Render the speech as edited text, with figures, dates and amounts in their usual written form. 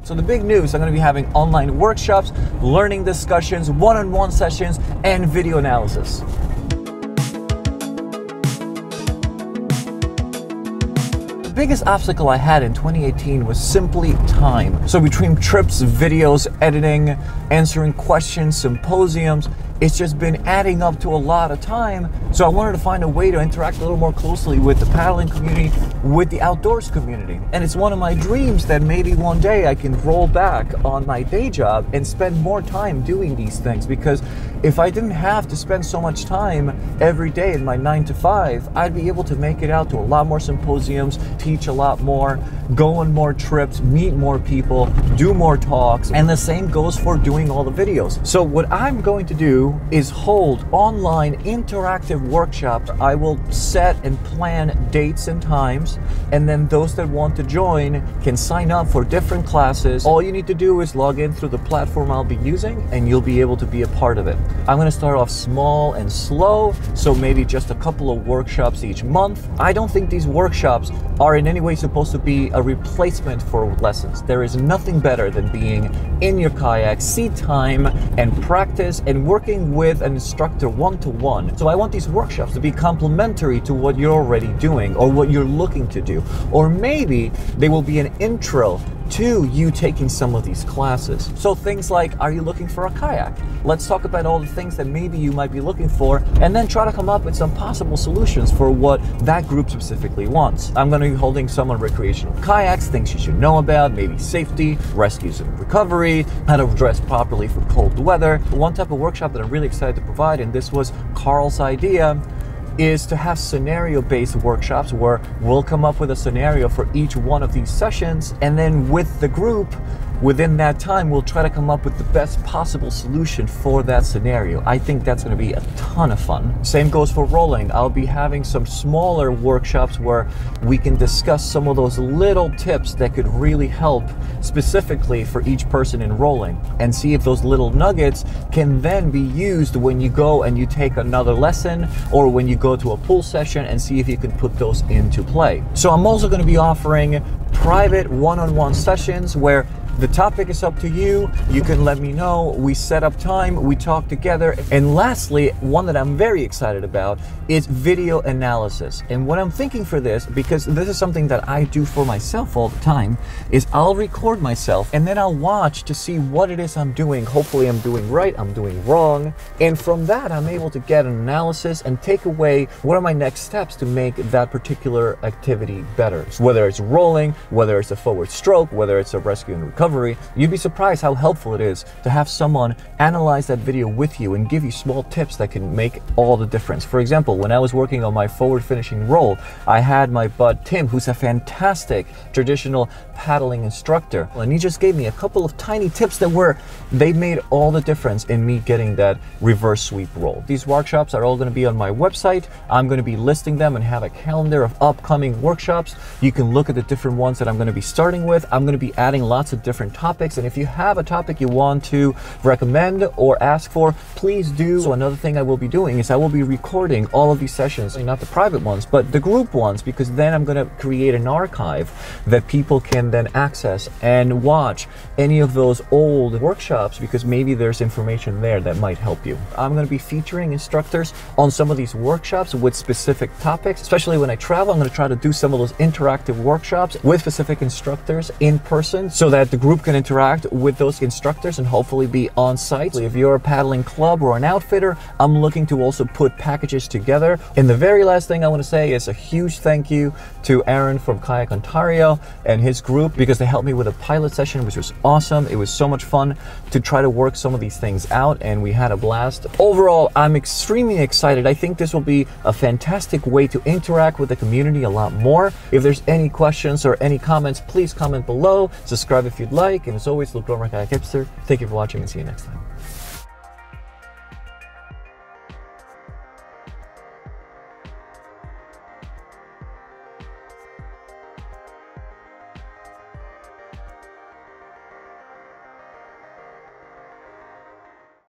So the big news, I'm going to be having online workshops, learning discussions, one-on-one sessions, and video analysis. The biggest obstacle I had in 2018 was simply time. So between trips, videos, editing, answering questions, symposiums, it's just been adding up to a lot of time. So I wanted to find a way to interact a little more closely with the paddling community, with the outdoors community. And it's one of my dreams that maybe one day I can roll back on my day job and spend more time doing these things. Because if I didn't have to spend so much time every day in my 9 to 5, I'd be able to make it out to a lot more symposiums, teach a lot more, go on more trips, meet more people, do more talks. And the same goes for doing all the videos. So what I'm going to do is hold online interactive workshops. I will set and plan dates and times, and then those that want to join can sign up for different classes. All you need to do is log in through the platform I'll be using, and you'll be able to be a part of it. I'm going to start off small and slow, so maybe just a couple of workshops each month. I don't think these workshops are in any way supposed to be a replacement for lessons. There is nothing better than being in your kayak, seat time, and practice, and working with an instructor one-to-one. So I want these workshops to be complementary to what you're already doing or what you're looking to do. Or maybe they will be an intro to you taking some of these classes. So things like, are you looking for a kayak? Let's talk about all the things that maybe you might be looking for, and then try to come up with some possible solutions for what that group specifically wants. I'm going to be holding some on recreational kayaks, things you should know about, maybe safety, rescues and recovery, how to dress properly for cold weather. One type of workshop that I'm really excited to provide, and this was Carl's idea, is to have scenario-based workshops where we'll come up with a scenario for each one of these sessions, and then with the group, within that time, we'll try to come up with the best possible solution for that scenario. I think that's going to be a ton of fun. Same goes for rolling. I'll be having some smaller workshops where we can discuss some of those little tips that could really help specifically for each person in rolling, and see if those little nuggets can then be used when you go and you take another lesson, or when you go to a pool session, and see if you can put those into play. So I'm also going to be offering private one-on-one sessions where the topic is up to you. You can let me know. We set up time, we talk together. And lastly, one that I'm very excited about is video analysis. And what I'm thinking for this, because this is something that I do for myself all the time, is I'll record myself and then I'll watch to see what it is I'm doing. Hopefully I'm doing right, I'm doing wrong. And from that, I'm able to get an analysis and take away what are my next steps to make that particular activity better. So whether it's rolling, whether it's a forward stroke, whether it's a rescue and recovery, you'd be surprised how helpful it is to have someone analyze that video with you and give you small tips that can make all the difference. For example, when I was working on my forward finishing roll, I had my bud Tim, who's a fantastic traditional paddling instructor, and he just gave me a couple of tiny tips they made all the difference in me getting that reverse sweep roll. These workshops are all going to be on my website. I'm going to be listing them and have a calendar of upcoming workshops. You can look at the different ones that I'm going to be starting with. I'm going to be adding lots of different topics, and if you have a topic you want to recommend or ask for, please do. So another thing I will be doing is I will be recording all of these sessions, not the private ones, but the group ones, because then I'm going to create an archive that people can then access and watch any of those old workshops, because maybe there's information there that might help you. I'm going to be featuring instructors on some of these workshops with specific topics. Especially when I travel, I'm going to try to do some of those interactive workshops with specific instructors in person, so that the group can interact with those instructors and hopefully be on site. If you're a paddling club or an outfitter, I'm looking to also put packages together. And the very last thing I want to say is a huge thank you to Aaron from Kayak Ontario and his group, because they helped me with a pilot session, which was awesome. It was so much fun to try to work some of these things out, and we had a blast. Overall, I'm extremely excited. I think this will be a fantastic way to interact with the community a lot more. If there's any questions or any comments, please comment below. Subscribe if you'd like. And as always, look over at Kayak Hipster. Thank you for watching, and see you next time.